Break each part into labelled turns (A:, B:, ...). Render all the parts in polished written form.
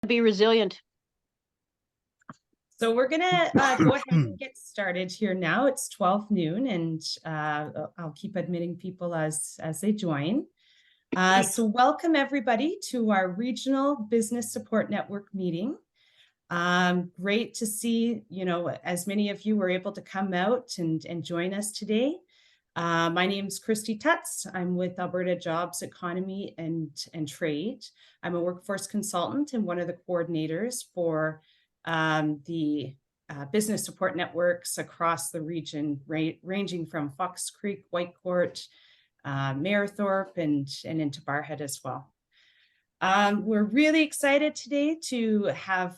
A: Be resilient.
B: So we're gonna go ahead and get started here now. It's 12 noon, and I'll keep admitting people as they join. So welcome everybody to our Regional Business Support Network meeting. Great to see, as many of you were able to come out and join us today. My name is Christy Tutz. I'm with Alberta Jobs, Economy and Trade. I'm a workforce consultant and one of the coordinators for the business support networks across the region, ranging from Fox Creek, Whitecourt, Mayerthorpe, and into Barrhead as well. We're really excited today to have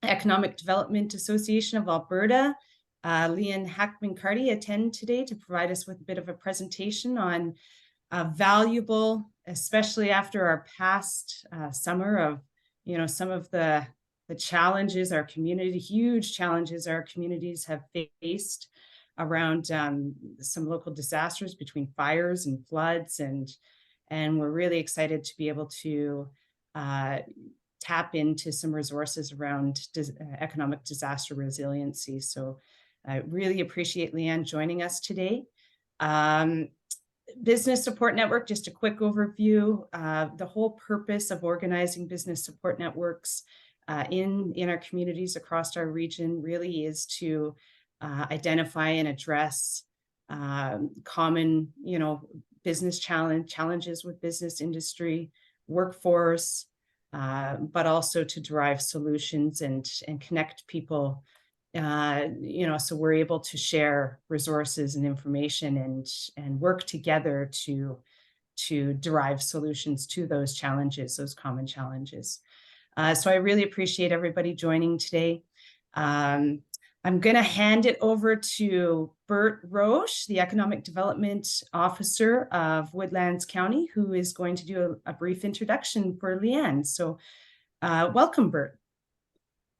B: Economic Development Association of Alberta, Leanne Hackman-Carty, attend today to provide us with a bit of a presentation on valuable, especially after our past summer of, some of the challenges our community, huge challenges our communities have faced around some local disasters between fires and floods, and we're really excited to be able to tap into some resources around economic disaster resiliency. So I really appreciate Leanne joining us today. Business Support Network, just a quick overview. The whole purpose of organizing business support networks in our communities across our region really is to identify and address common, business challenges with business industry, workforce, but also to derive solutions and connect people, so we're able to share resources and information and work together to derive solutions to those challenges, those common challenges. So I really appreciate everybody joining today. I'm going to hand it over to Bert Roche, the Economic Development Officer of Woodlands County, who is going to do a brief introduction for Leanne. So welcome, Bert.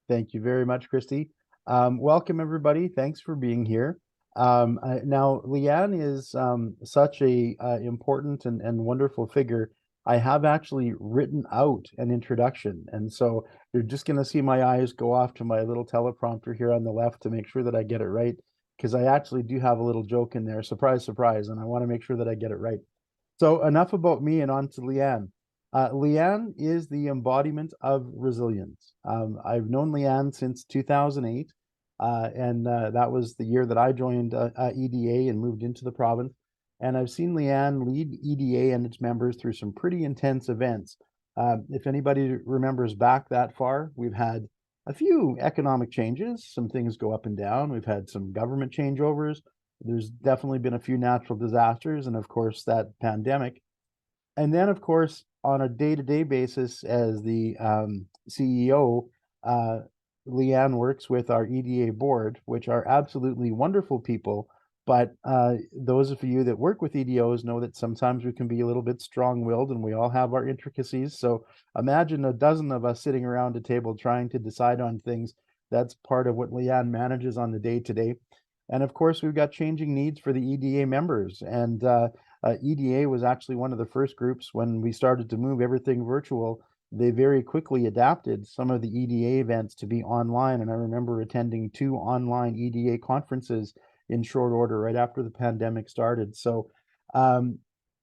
C: Thank you very much, Christy. Welcome, everybody. Thanks for being here. Now, Leanne is such a important and wonderful figure. I have actually written out an introduction, and so you're just going to see my eyes go off to my little teleprompter here on the left to make sure that I get it right, because I actually do have a little joke in there. Surprise, surprise, and I want to make sure that I get it right. So enough about me and on to Leanne. Leanne is the embodiment of resilience. I've known Leanne since 2008, and that was the year that I joined EDA and moved into the province. And I've seen Leanne lead EDA and its members through some pretty intense events. If anybody remembers back that far, we've had a few economic changes. Some things go up and down. We've had some government changeovers. There's definitely been a few natural disasters, and of course, that pandemic. And then, of course, on a day-to-day basis, as the CEO, Leanne works with our EDA board, which are absolutely wonderful people. But those of you that work with EDOs know that sometimes we can be a little bit strong-willed, and we all have our intricacies. So imagine a dozen of us sitting around a table trying to decide on things. That's part of what Leanne manages on the day-to-day. And of course, we've got changing needs for the EDA members. And EDA was actually one of the first groups when we started to move everything virtual. They very quickly adapted some of the EDA events to be online. And I remember attending 2 online EDA conferences in short order right after the pandemic started. So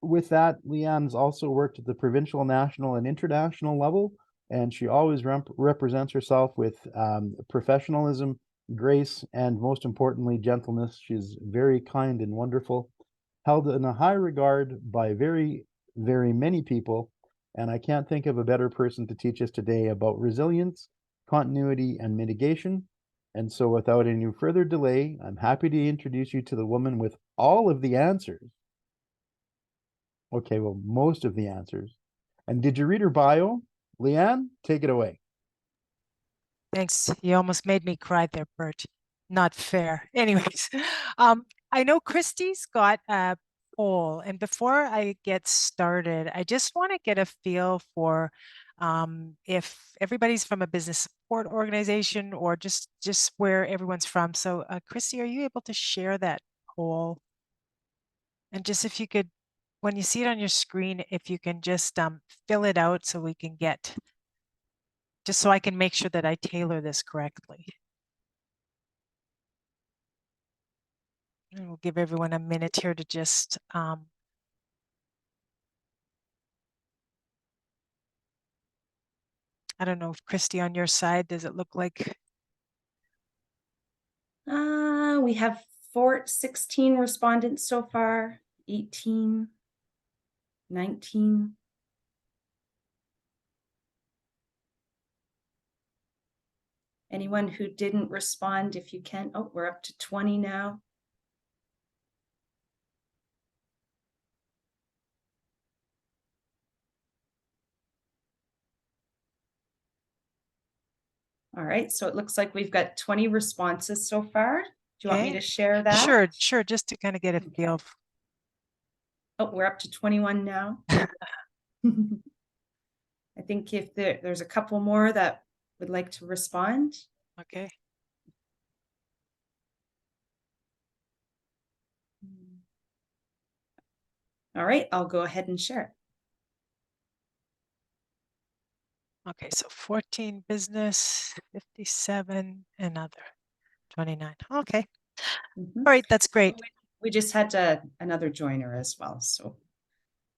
C: with that, Leanne's also worked at the provincial, national, and international level. And she always represents herself with professionalism, grace, and most importantly, gentleness. She's very kind and wonderful, held in a high regard by very, very many people. And I can't think of a better person to teach us today about resilience, continuity, and mitigation. And so without any further delay, I'm happy to introduce you to the woman with all of the answers. Okay, well, most of the answers. And did you read her bio? Leanne, take it away.
D: Thanks. You almost made me cry there, Bert. Not fair. Anyways, I know Christy's got a poll, and before I get started, I just want to get a feel for if everybody's from a business support organization or just where everyone's from. So Christy, are you able to share that poll? And just if you could, when you see it on your screen, if you can just fill it out so we can get just so I can make sure that I tailor this correctly. And we'll give everyone a minute here to just I don't know if Christy, on your side, does it look like?
B: We have 16 respondents so far, 18, 19. Anyone who didn't respond, if you can, oh, we're up to 20 now. All right, so it looks like we've got 20 responses so far. Do you want me to share that?
D: Sure, just to kind of get a feel.
B: Oh, we're up to 21 now. I think if there's a couple more that would like to respond.
D: Okay.
B: All right, I'll go ahead and share it.
D: Okay, so 14 business, 57, another 29. Okay. All right, that's great.
B: We just had another joiner as well, so.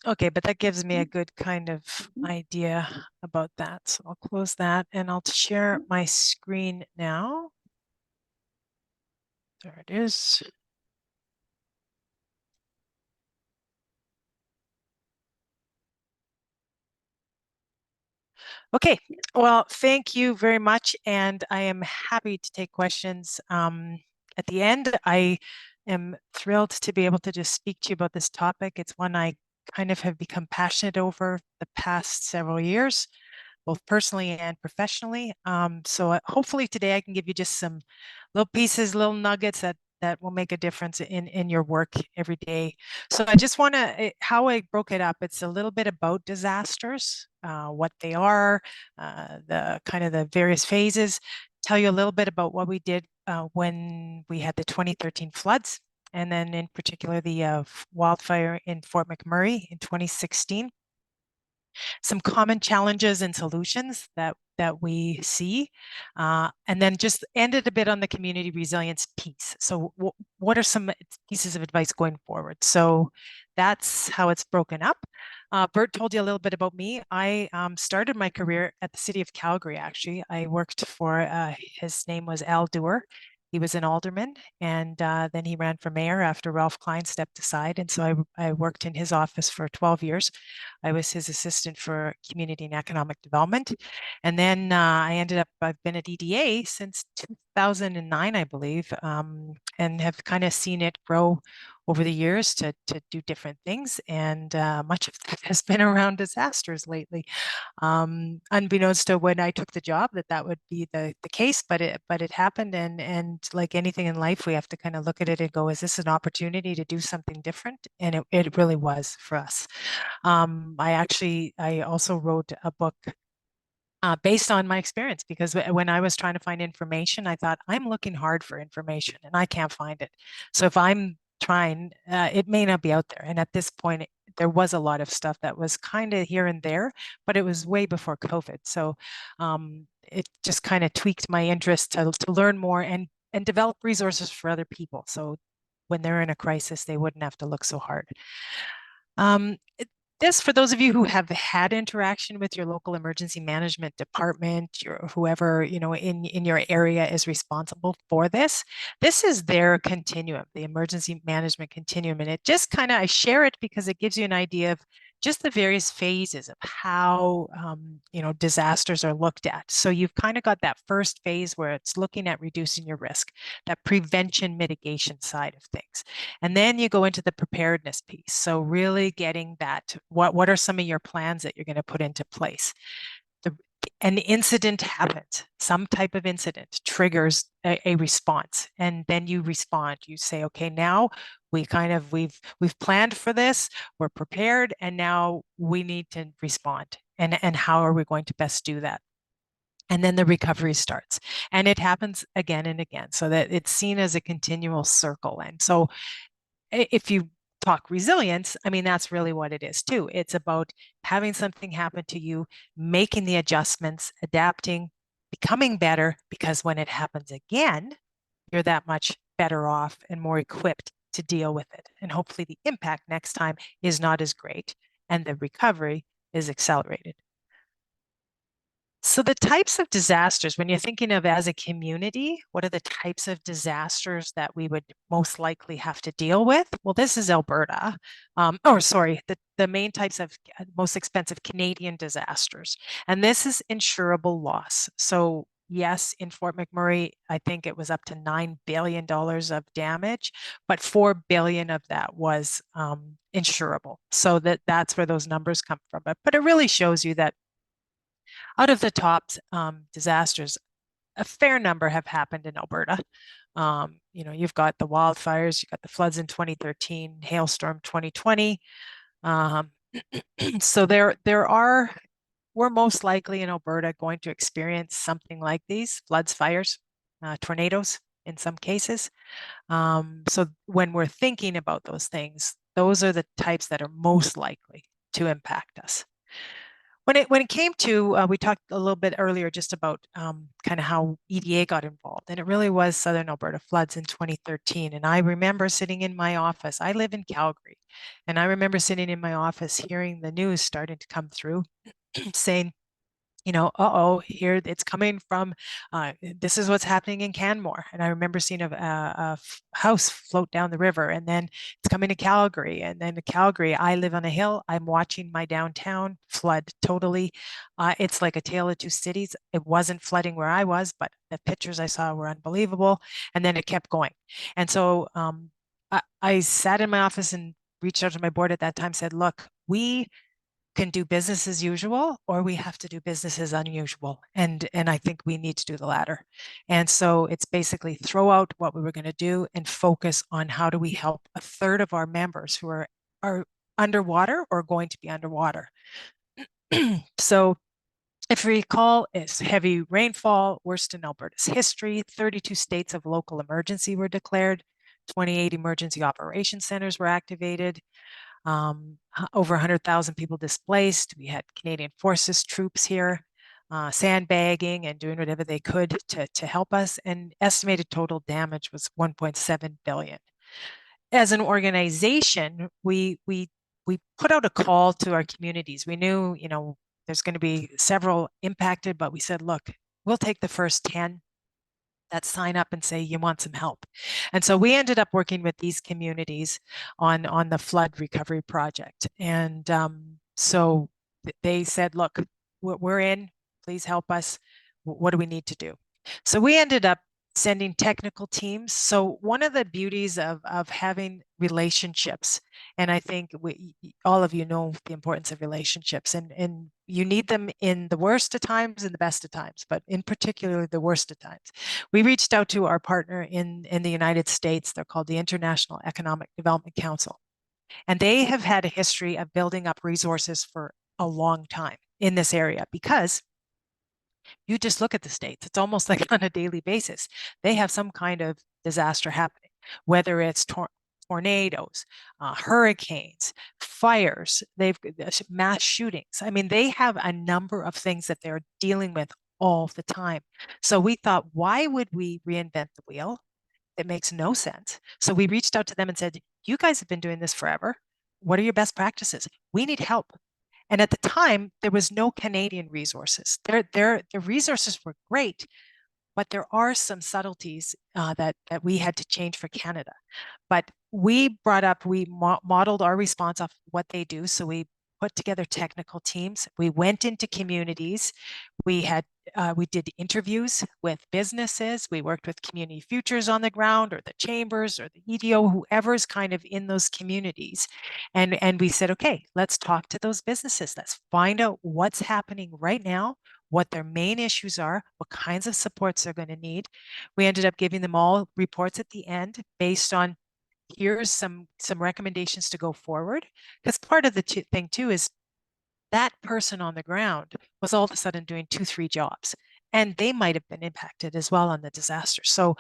D: Okay, but that gives me a good kind of idea about that. So I'll close that and I'll share my screen now. There it is. Okay, well, thank you very much. And I am happy to take questions. At the end, I am thrilled to be able to just speak to you about this topic. It's one I kind of have become passionate over the past several years, both personally and professionally. So hopefully today I can give you just some little pieces, little nuggets that will make a difference in your work every day. So I just want to, how I broke it up, it's a little bit about disasters, what they are, the kind of the various phases, tell you a little bit about what we did when we had the 2013 floods, and then in particular the wildfire in Fort McMurray in 2016. Some common challenges and solutions that we see, and then just ended a bit on the community resilience piece. So what are some pieces of advice going forward? So that's how it's broken up. Bert told you a little bit about me. I started my career at the city of Calgary, actually. I worked for, his name was Al Dewar. He was an alderman, and then he ran for mayor after Ralph Klein stepped aside. And so I worked in his office for 12 years. I was his assistant for community and economic development. And then I've been at EDA since 2009, I believe, and have kind of seen it grow over the years to do different things. And much of that has been around disasters lately. Unbeknownst to when I took the job, that would be the case, but it happened. And like anything in life, we have to kind of look at it and go, is this an opportunity to do something different? And it really was for us. I also wrote a book based on my experience, because when I was trying to find information, I thought, I'm looking hard for information and I can't find it. So if I'm trying, it may not be out there. And at this point, there was a lot of stuff that was kind of here and there, but it was way before COVID. So it just kind of tweaked my interest to learn more and develop resources for other people. So when they're in a crisis, they wouldn't have to look so hard. This, for those of you who have had interaction with your local emergency management department, your whoever in your area is responsible for this, this is their continuum, the emergency management continuum, and it just kind of, I share it because it gives you an idea of just the various phases of how disasters are looked at. So you've kind of got that first phase where it's looking at reducing your risk, that prevention mitigation side of things. And then you go into the preparedness piece. So really getting that, what are some of your plans that you're going to put into place? An incident happens, some type of incident triggers a response, and then you respond. You say, okay, now we've planned for this, we're prepared, and now we need to respond. And how are we going to best do that? And then the recovery starts, and it happens again and again, so that it's seen as a continual circle. And so if you talk resilience, I mean, that's really what it is too. It's about having something happen to you, making the adjustments, adapting, becoming better, because when it happens again, you're that much better off and more equipped to deal with it. And hopefully the impact next time is not as great and the recovery is accelerated. So the types of disasters, when you're thinking of as a community, what are the types of disasters that we would most likely have to deal with? Well, this is Alberta, the main types of most expensive Canadian disasters. And this is insurable loss. So yes, in Fort McMurray, I think it was up to $9 billion of damage, but $4 billion of that was insurable. So that's where those numbers come from. But it really shows you that out of the top disasters, a fair number have happened in Alberta. You've got the wildfires, you've got the floods in 2013, hailstorm 2020. So we're most likely in Alberta going to experience something like these floods, fires, tornadoes in some cases. So when we're thinking about those things, those are the types that are most likely to impact us. When it came to, we talked a little bit earlier just about kind of how EDA got involved, and it really was Southern Alberta floods in 2013. And I remember sitting in my office. I live in Calgary, and I remember sitting in my office hearing the news starting to come through, saying, here it's coming from, this is what's happening in Canmore. And I remember seeing a house float down the river, and then it's coming to Calgary. And then to Calgary, I live on a hill. I'm watching my downtown flood totally. It's like a tale of two cities. It wasn't flooding where I was, but the pictures I saw were unbelievable. And then it kept going. And so I sat in my office and reached out to my board at that time, said, look, we can do business as usual, or we have to do business as unusual. And I think we need to do the latter. And so it's basically throw out what we were going to do and focus on how do we help a third of our members who are underwater or going to be underwater. So if you recall, it's heavy rainfall, worst in Alberta's history. 32 states of local emergency were declared. 28 emergency operation centers were activated. Over 100,000 people displaced. We had Canadian Forces troops here, sandbagging and doing whatever they could to help us. And estimated total damage was 1.7 billion. As an organization, we put out a call to our communities. We knew, there's going to be several impacted, but we said, look, we'll take the first 10 that sign up and say you want some help. And so we ended up working with these communities on the flood recovery project. And so they said, look, we're in, please help us. What do we need to do? So we ended up sending technical teams. So one of the beauties of having relationships, and I think all of you know the importance of relationships, and you need them in the worst of times and the best of times, but in particular the worst of times. We reached out to our partner in the United States. They're called the International Economic Development Council. And they have had a history of building up resources for a long time in this area, because you just look at the states, it's almost like on a daily basis, they have some kind of disaster happening, whether it's tornadoes, hurricanes, fires, they've mass shootings. I mean, they have a number of things that they're dealing with all the time. So we thought, why would we reinvent the wheel? It makes no sense. So we reached out to them and said, you guys have been doing this forever. What are your best practices? We need help. And at the time, there was no Canadian resources. The resources were great, but there are some subtleties that we had to change for Canada. But we modeled our response off what they do. So we put together technical teams. We went into communities. We did interviews with businesses. We worked with Community Futures on the ground, or the chambers, or the EDO, whoever's kind of in those communities. And we said, okay, let's talk to those businesses. Let's find out what's happening right now, what their main issues are, what kinds of supports they're going to need. We ended up giving them all reports at the end based on, here's some recommendations to go forward. Because part of the thing too is that person on the ground was all of a sudden doing 2-3 jobs, and they might have been impacted as well on the disaster. So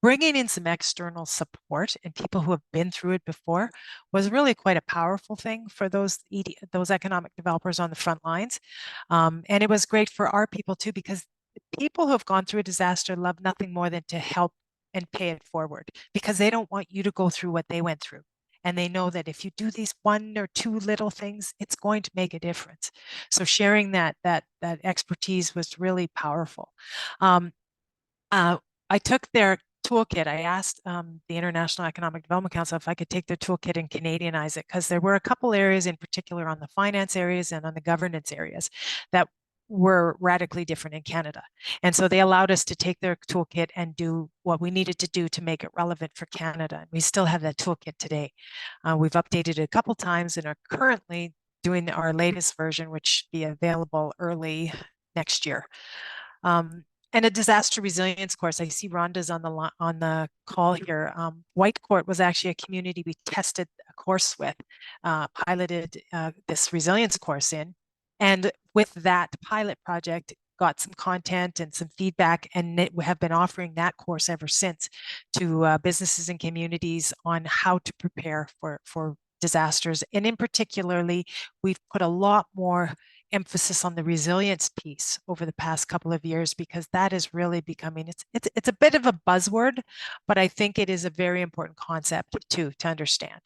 D: bringing in some external support and people who have been through it before was really quite a powerful thing for those economic developers on the front lines. And it was great for our people too, because people who have gone through a disaster love nothing more than to help and pay it forward, because they don't want you to go through what they went through. And they know that if you do these one or two little things, it's going to make a difference. So sharing that expertise was really powerful. I took their toolkit. I asked the International Economic Development Council if I could take their toolkit and Canadianize it, because there were a couple areas in particular on the finance areas and on the governance areas that were radically different in Canada. And so they allowed us to take their toolkit and do what we needed to do to make it relevant for Canada. And we still have that toolkit today. We've updated it a couple times and are currently doing our latest version, which should be available early next year. And a disaster resilience course. I see Rhonda's on the call here. Whitecourt was actually a community we tested a course with, piloted this resilience course in. And with that pilot project, got some content and some feedback, and we have been offering that course ever since to businesses and communities on how to prepare for disasters. And in particularly, we've put a lot more emphasis on the resilience piece over the past couple of years, because that is really becoming, it's a bit of a buzzword, but I think it is a very important concept too to understand.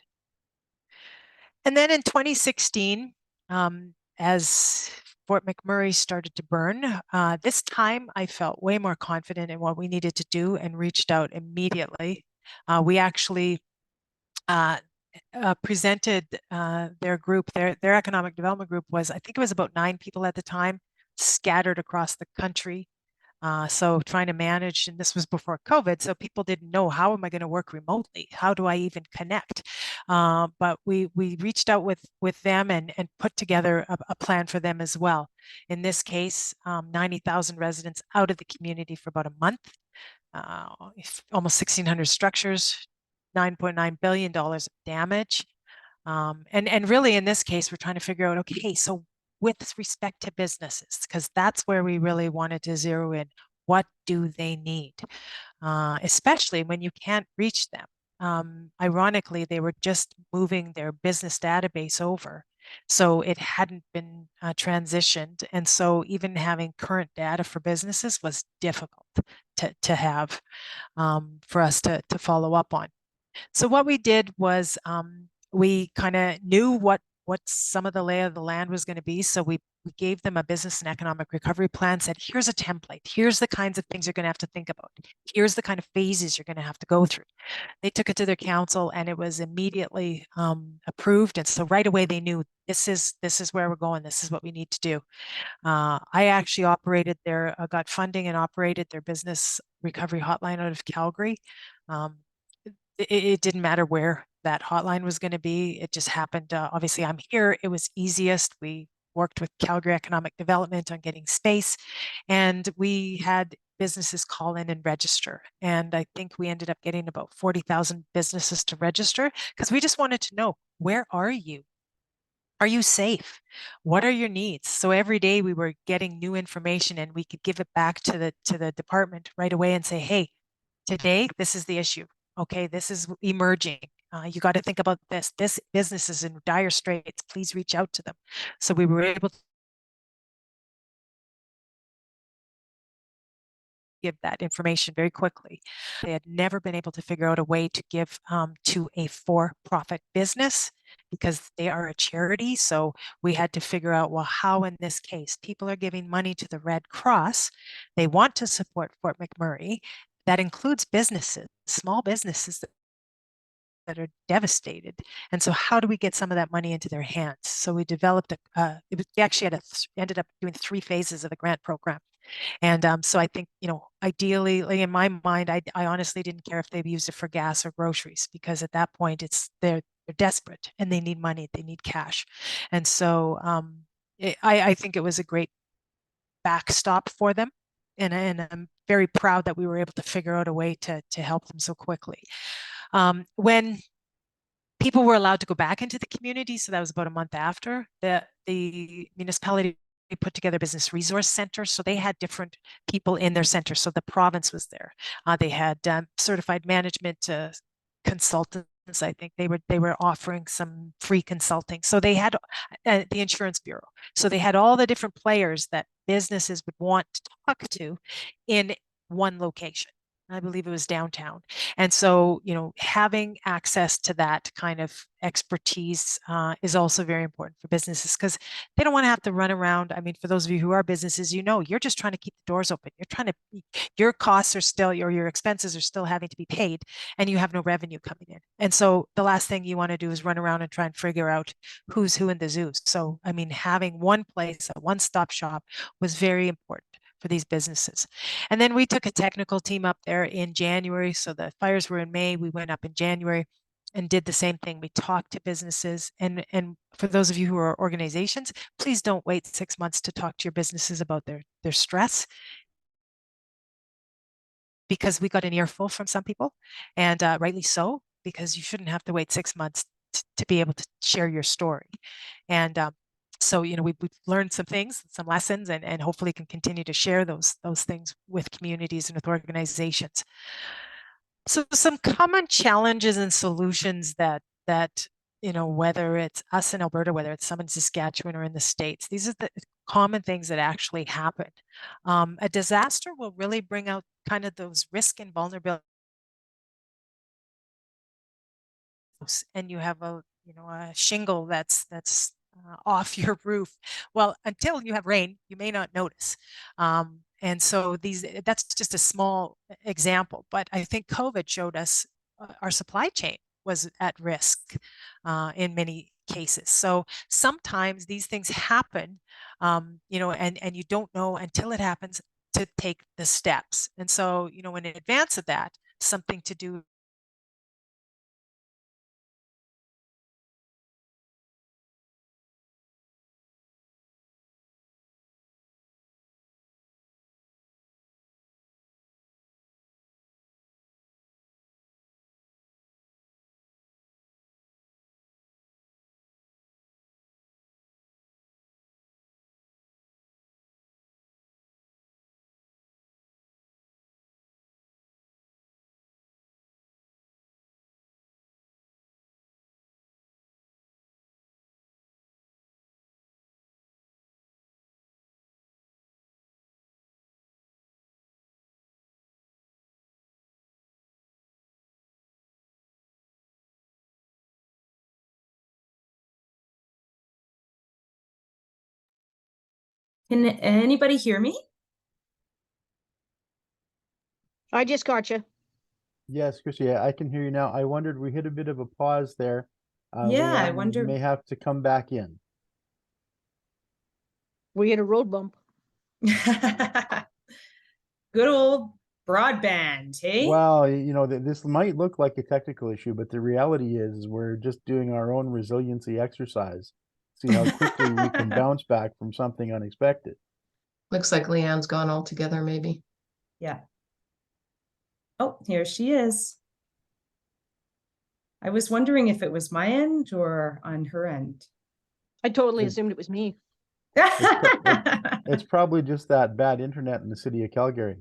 D: And then in 2016, as Fort McMurray started to burn, this time I felt way more confident in what we needed to do and reached out immediately. We actually presented their group, their economic development group was, I think it was about 9 people at the time, scattered across the country. So trying to manage, and this was before COVID, so people didn't know, how am I going to work remotely? How do I even connect? But we reached out with them and put together a plan for them as well. In this case, 90,000 residents out of the community for about a month, almost 1,600 structures, $9.9 billion of damage. And really in this case, we're trying to figure out, okay, so with respect to businesses, because that's where we really wanted to zero in, what do they need? Especially when you can't reach them. Ironically, they were just moving their business database over, so it hadn't been transitioned. And so even having current data for businesses was difficult to have for us to follow up on. So what we did was we kind of knew what some of the lay of the land was going to be. So we gave them a business and economic recovery plan, said, here's a template. Here's the kinds of things you're going to have to think about. Here's the kind of phases you're going to have to go through. They took it to their council and it was immediately approved. And so right away they knew this is where we're going. This is what we need to do. I actually got funding and operated their business recovery hotline out of Calgary. It didn't matter where that hotline was going to be. It just happened. Obviously, I'm here. It was easiest. We worked with Calgary Economic Development on getting space, and we had businesses call in and register. And I think we ended up getting about 40,000 businesses to register, because we just wanted to know, where are you? Are you safe? What are your needs? So every day we were getting new information, and we could give it back to the department right away and say, hey, today, this is the issue. Okay, this is emerging. You got to think about this. This business is in dire straits. Please reach out to them. So we were able to give that information very quickly. They had never been able to figure out a way to give to a for-profit business, because they are a charity. So we had to figure out, well, how in this case, people are giving money to the Red Cross. They want to support Fort McMurray. That includes businesses, small businesses that are devastated. And so how do we get some of that money into their hands? So we developed we actually ended up doing 3 phases of the grant program. And so I think, ideally, like in my mind, I honestly didn't care if they've used it for gas or groceries, because at that point they're desperate and they need money, they need cash. And so I think it was a great backstop for them. And I'm very proud that we were able to figure out a way to help them so quickly. When people were allowed to go back into the community, so that was about a month after, the municipality put together business resource centers. So they had different people in their center. So the province was there. They had certified management consultants. I think they were offering some free consulting. So they had the insurance bureau. So they had all the different players that businesses would want to talk to in one location. I believe it was downtown. And so, having access to that kind of expertise is also very important for businesses because they don't want to have to run around. I mean, for those of you who are businesses, you're just trying to keep the doors open. Your costs are still, your expenses are still having to be paid and you have no revenue coming in. And so the last thing you want to do is run around and try and figure out who's who in the zoo. So, I mean, having one place, a one-stop shop was very important for these businesses. And then we took a technical team up there in January. So the fires were in May. We went up in January and did the same thing. We talked to businesses. And for those of you who are organizations, please don't wait 6 months to talk to your businesses about their stress, because we got an earful from some people, and rightly so, because you shouldn't have to wait 6 months to be able to share your story. And so, we've learned some things, some lessons, and hopefully can continue to share those things with communities and with organizations. So some common challenges and solutions that whether it's us in Alberta, whether it's some in Saskatchewan or in the States, these are the common things that actually happen. A disaster will really bring out kind of those risk and vulnerability, and you have a shingle that's off your roof. Well, until you have rain, you may not notice. And so that's just a small example, but I think COVID showed us our supply chain was at risk in many cases. So sometimes these things happen, and you don't know until it happens to take the steps. And so, in advance of that, something to do
B: Can anybody hear me?
A: I just got you.
C: Yes, Chrissy, I can hear you now. I wondered, we hit a bit of a pause there.
B: Yeah, I
C: Leanne, you
B: wonder.
C: may have to come back in.
A: We hit a road bump.
B: Good old broadband, hey?
C: Well, this might look like a technical issue, but the reality is we're just doing our own resiliency exercise. See how quickly we can bounce back from something unexpected.
E: Looks like Leanne's gone altogether, maybe.
B: Yeah. Oh, here she is. I was wondering if it was my end or on her end.
A: I totally
C: It-
A: assumed it was me.
C: It's probably just that bad internet in the city of Calgary.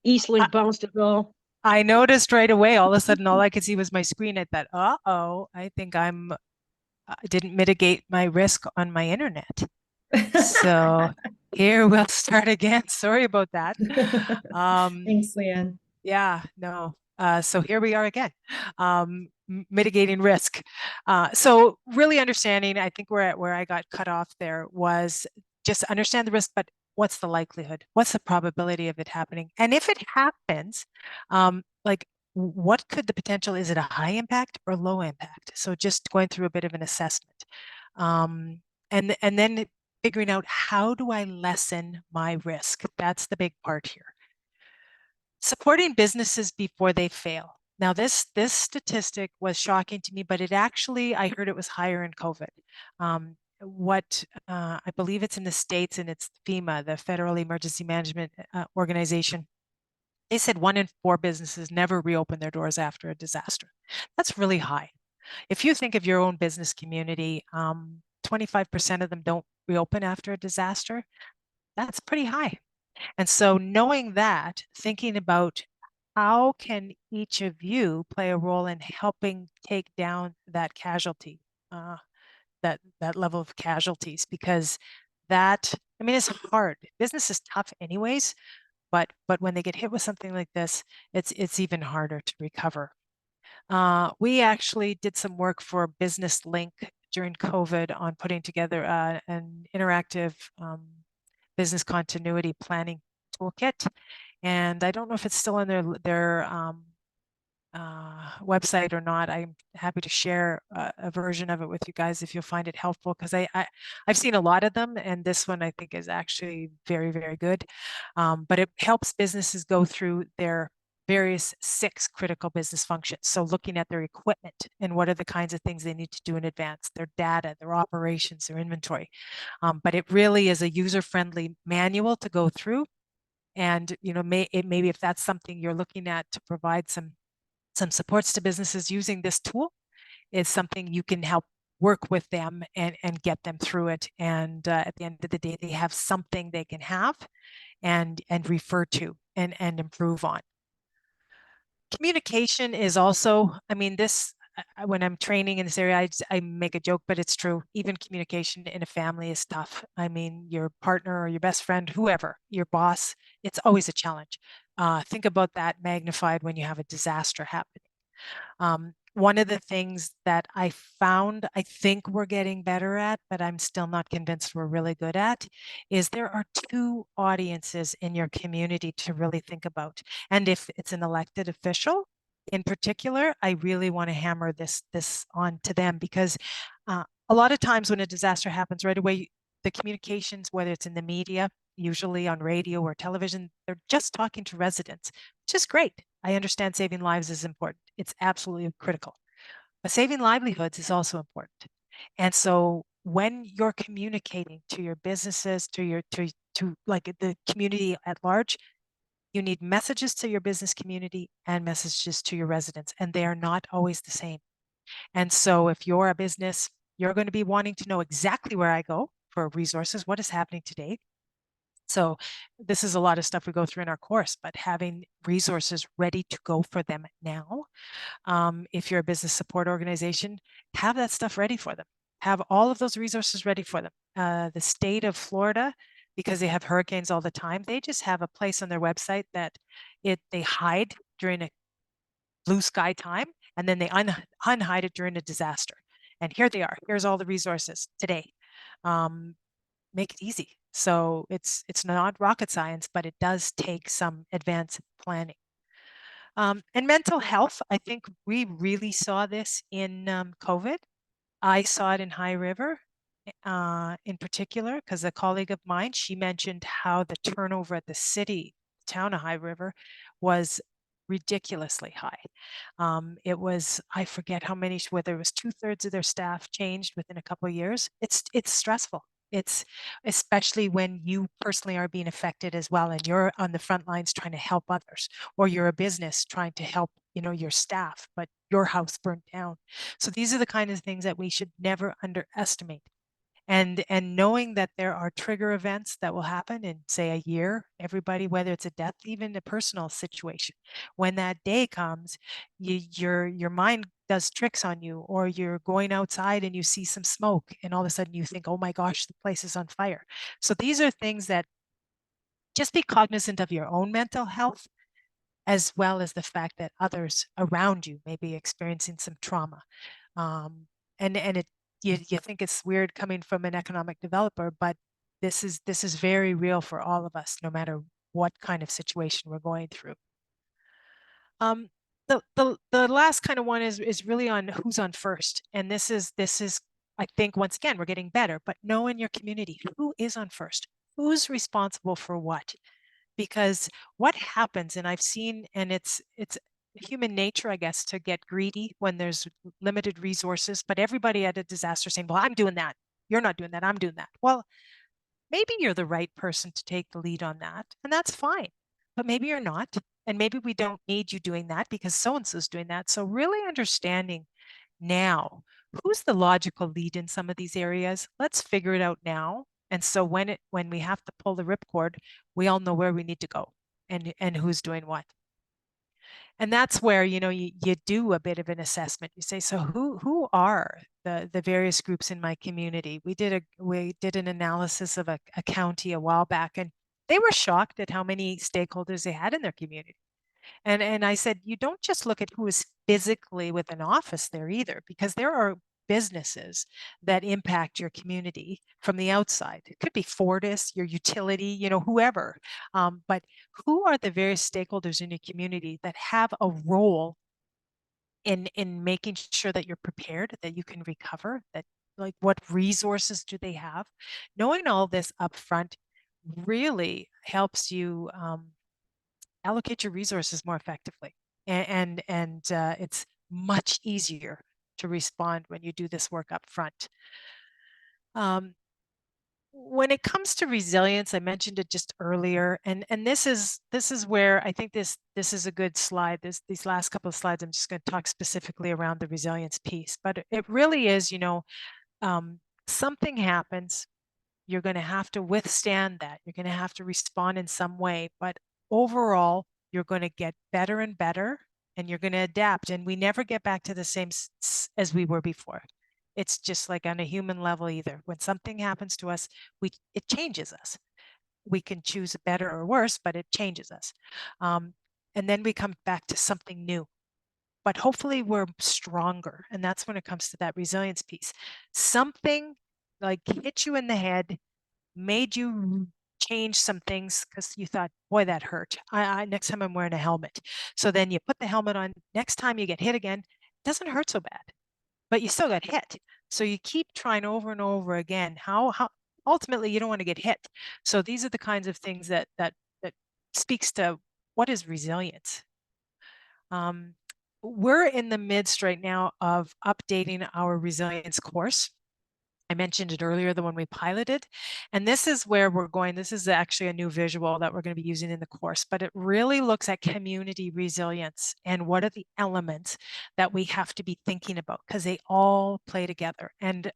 A: Eastlink bounced it all.
D: I noticed right away, all of a sudden, all I could see was my screen. I thought, I think I didn't mitigate my risk on my internet. So here we'll start again. Sorry about that.
B: Thanks, Leanne.
D: Yeah, no. So here we are again, mitigating risk. So really understanding, I think where I got cut off there was just understand the risk, but what's the likelihood? What's the probability of it happening? And if it happens, like what could the potential, is it a high impact or low impact? So just going through a bit of an assessment. And then figuring out, how do I lessen my risk? That's the big part here. Supporting businesses before they fail. Now, this statistic was shocking to me, but I heard it was higher in COVID. I believe it's in the States, and it's FEMA, the Federal Emergency Management Organization. They said 1 in 4 businesses never reopen their doors after a disaster. That's really high. If you think of your own business community, 25% of them don't reopen after a disaster. That's pretty high. And so knowing that, thinking about how can each of you play a role in helping take down that casualty, that level of casualties, because that, I mean, it's hard. Business is tough anyways, but when they get hit with something like this, it's even harder to recover. We actually did some work for Business Link during COVID on putting together an interactive business continuity planning toolkit. And I don't know if it's still on their website or not. I'm happy to share a version of it with you guys if you'll find it helpful, because I've seen a lot of them, and this one I think is actually very, very good. But it helps businesses go through their various 6 critical business functions. So looking at their equipment and what are the kinds of things they need to do in advance, their data, their operations, their inventory. But it really is a user-friendly manual to go through. And maybe if that's something you're looking at to provide some supports to businesses, using this tool is something you can help work with them and get them through it. And at the end of the day, they have something they can have and refer to and improve on. Communication is also, I mean, this, when I'm training in this area, I make a joke, but it's true. Even communication in a family is tough. I mean, your partner or your best friend, whoever, your boss, it's always a challenge. Think about that magnified when you have a disaster happening. One of the things that I found, I think we're getting better at, but I'm still not convinced we're really good at, is there are 2 audiences in your community to really think about. And if it's an elected official in particular, I really want to hammer this on to them, because a lot of times when a disaster happens right away, the communications, whether it's in the media, usually on radio or television, they're just talking to residents, which is great. I understand saving lives is important. It's absolutely critical. But saving livelihoods is also important. And so when you're communicating to your businesses, to like the community at large, you need messages to your business community and messages to your residents, and they are not always the same. And so if you're a business, you're going to be wanting to know exactly where I go for resources, what is happening today. So this is a lot of stuff we go through in our course, but having resources ready to go for them now. If you're a business support organization, have that stuff ready for them. Have all of those resources ready for them. The state of Florida, because they have hurricanes all the time, they just have a place on their website that they hide during a blue sky time, and then they unhide it during a disaster. And here they are. Here's all the resources today. Make it easy. So it's not rocket science, but it does take some advanced planning. And mental health, I think we really saw this in COVID. I saw it in High River in particular, because a colleague of mine, she mentioned how the turnover at the town of High River was ridiculously high. It was, I forget how many, whether it was 2/3 of their staff changed within a couple of years. It's stressful. It's especially when you personally are being affected as well, and you're on the front lines trying to help others, or you're a business trying to help, your staff, but your house burnt down. So these are the kind of things that we should never underestimate. And knowing that there are trigger events that will happen in, say, a year, everybody, whether it's a death, even a personal situation, when that day comes, your mind does tricks on you, or you're going outside and you see some smoke and all of a sudden you think, oh my gosh, the place is on fire. So these are things that just be cognizant of your own mental health, as well as the fact that others around you may be experiencing some trauma. And you think it's weird coming from an economic developer, but this is very real for all of us, no matter what kind of situation we're going through. The last kind of one is really on who's on first, and this is I think once again we're getting better, but know in your community who is on first, who's responsible for what, because what happens, and I've seen, and it's human nature, I guess, to get greedy when there's limited resources, but everybody at a disaster saying, well, I'm doing that. You're not doing that. I'm doing that. Well, maybe you're the right person to take the lead on that, and that's fine, but maybe you're not. And maybe we don't need you doing that because so-and-so's doing that. So really understanding now. Who's the logical lead in some of these areas? Let's figure it out now. And so when we have to pull the ripcord, we all know where we need to go and who's doing what. And that's where, you know, you do a bit of an assessment. You say, so who are the various groups in my community? We did an analysis of a county a while back, and they were shocked at how many stakeholders they had in their community. And I said, you don't just look at who is physically with an office there either, because there are businesses that impact your community from the outside. It could be Fortis, your utility, you know, whoever. But who are the various stakeholders in your community that have a role in making sure that you're prepared, that you can recover, that like what resources do they have? Knowing all this upfront really helps you allocate your resources more effectively. And it's much easier to respond when you do this work up front. When it comes to resilience, I mentioned it just earlier, and this is where I think this is a good slide. These last couple of slides, I'm just going to talk specifically around the resilience piece, but it really is, you know, something happens, you're going to have to withstand that. You're going to have to respond in some way, but overall, you're going to get better and better, and you're going to adapt. And we never get back to the same as we were before. It's just like on a human level either. When something happens to us, it changes us. We can choose better or worse, but it changes us. And then we come back to something new. But hopefully we're stronger. And that's when it comes to that resilience piece. Something like hit you in the head, made you change some things because you thought, boy, that hurt. Next time I'm wearing a helmet. So then you put the helmet on. Next time you get hit again, it doesn't hurt so bad, but you still got hit. So you keep trying over and over again. How ultimately you don't want to get hit. So these are the kinds of things that speaks to what is resilience. We're in the midst right now of updating our resilience course. I mentioned it earlier, the one we piloted, and this is where we're going. This is actually a new visual that we're going to be using in the course, but it really looks at community resilience and what are the elements that we have to be thinking about, because they all play together. And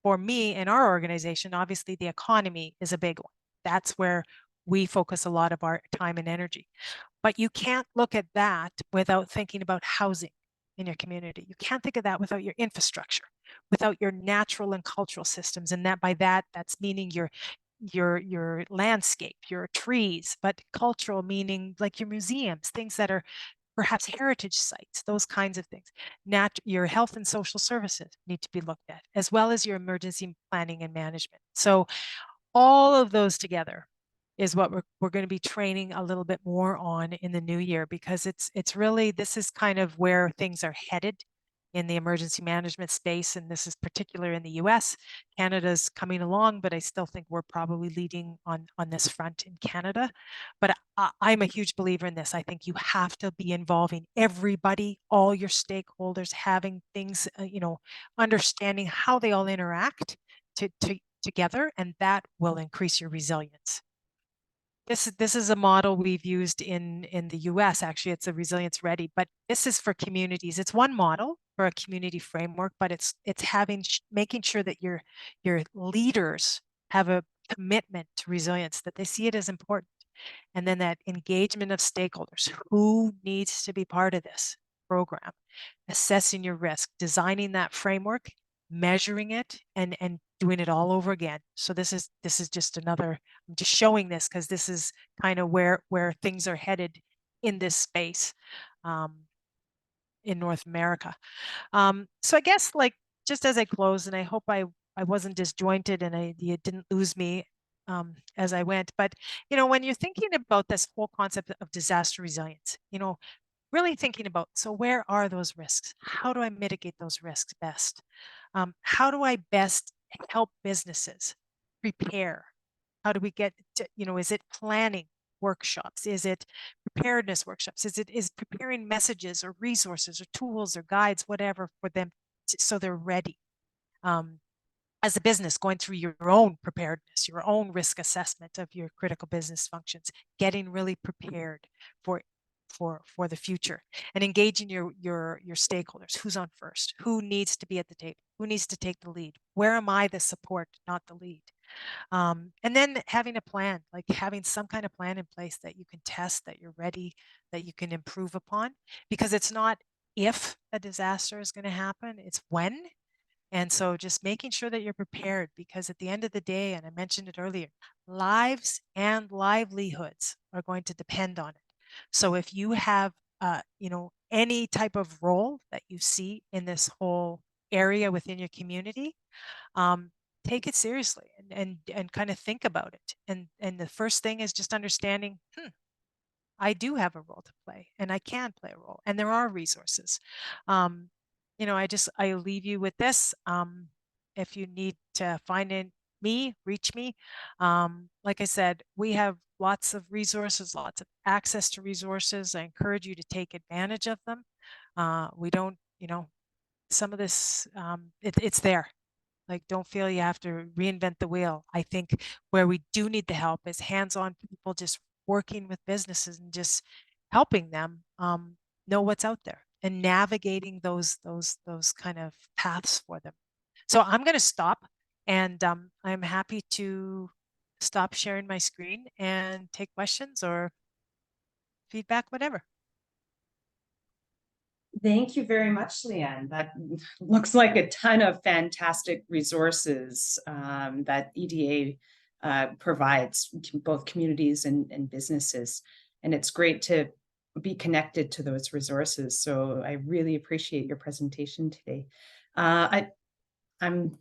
D: for me in our organization, obviously the economy is a big one. That's where we focus a lot of our time and energy. But you can't look at that without thinking about housing in your community. You can't think of that without your infrastructure, without your natural and cultural systems. And that by that, that's meaning your landscape, your trees, but cultural meaning like your museums, things that are perhaps heritage sites, those kinds of things. Your health and social services need to be looked at, as well as your emergency planning and management. So all of those together is what we're going to be training a little bit more on in the new year, because it's really, this is kind of where things are headed in the emergency management space. And this is particular in the US. Canada's coming along, but I still think we're probably leading on this front in Canada. But I'm a huge believer in this. I think you have to be involving everybody, all your stakeholders, having things, you know, understanding how they all interact together, and that will increase your resilience. This is a model we've used in the US. Actually, it's a resilience ready, but this is for communities. It's one model for a community framework, but it's making sure that your leaders have a commitment to resilience, that they see it as important. And then that engagement of stakeholders, who needs to be part of this program, assessing your risk, designing that framework, measuring it, and doing it all over again. So this is just another, I'm just showing this because this is kind of where things are headed in this space in North America. So I guess, like, just as I close, and I hope I wasn't disjointed and you didn't lose me as I went, but you know, when you're thinking about this whole concept of disaster resilience, you know, really thinking about, so where are those risks? How do I mitigate those risks best? How do I best help businesses prepare? How do we get to, you know, is it planning workshops? Is it preparedness workshops? Is preparing messages or resources or tools or guides, whatever, for them so they're ready? As a business, going through your own preparedness, your own risk assessment of your critical business functions, getting really prepared for for the future, and engaging your stakeholders. Who's on first? Who needs to be at the table? Who needs to take the lead? Where am I the support, not the lead? And then having a plan, like having some kind of plan in place that you can test, that you're ready, that you can improve upon, because it's not if a disaster is going to happen, it's when. And so just making sure that you're prepared, because at the end of the day, and I mentioned it earlier, lives and livelihoods are going to depend on it. So if you have, any type of role that you see in this whole area within your community, take it seriously and kind of think about it. And the first thing is just understanding, I do have a role to play, and I can play a role, and there are resources. I leave you with this. If you need to find me, reach me. Like I said, we have lots of resources, lots of access to resources. I encourage you to take advantage of them. We don't, some of this, it's there. Like, don't feel you have to reinvent the wheel. I think where we do need the help is hands-on people just working with businesses and just helping them know what's out there and navigating those kind of paths for them. So I'm going to stop, and I'm happy to stop sharing my screen and take questions or feedback, whatever.
B: Thank you very much, Leanne. That looks like a ton of fantastic resources that EDA provides both communities and businesses. And it's great to be connected to those resources. So I really appreciate your presentation today. I'm